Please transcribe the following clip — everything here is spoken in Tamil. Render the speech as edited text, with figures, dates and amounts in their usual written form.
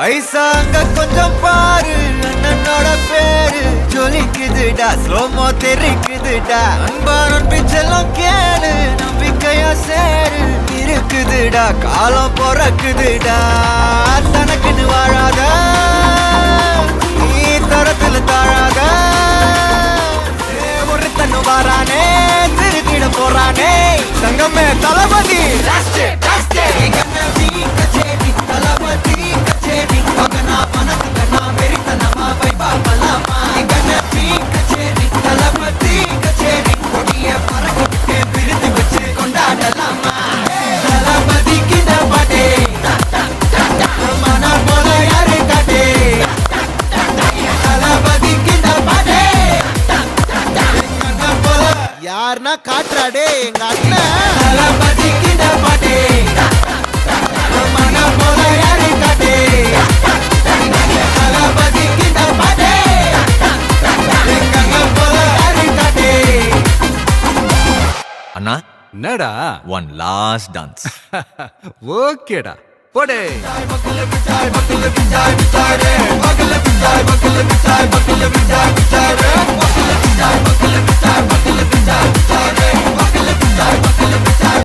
ஐசாங்க கொஞ்சம் பாரு அண்ணனோட பேரு ஜொலிக்குதுடா ஸ்லோமோ தெரிக்குதுடா அன்பானன் பிச்செல்லாம் கேளு நம்பிக்கையா சேரு இருக்குதுடா காலம் பொறக்குதுடா தனக்குன்னு வாழாத நீ தரத்துல தாழாத ஒருத்தன்னு வாரானே திருத்திட போறானே தங்கமே தளபதி தளபதி கச்சேரி மகனா மனசுகனா வெறித்தனமா வைபா பலாமா கணபதி கச்சேரி தளபதி கச்சேரி கொடிய பறக்கிட்டு விருது வச்சு கொண்டாடலாமா தளபதி கிட்ட பாட்டே மன போல யாரு காட்டே தளபதி கிட்ட பாட்டே போல யாருன்னா காட்டுறாடே எங்க அண்ணன் தளபதி கிட்ட பாட்டே மன போல யாரு காட்டே தளபதி கிட்ட பாட்டே எங்க போல யாரு காட்டே அண்ணா என்னடா ஒன் லாஸ்ட் டான்ஸ் ஓகேடா போடே பக்கல பிச்சாய் பக்கல பிச்சாய் பிச்சாய் பக்கல பிச்சாய் பக்கல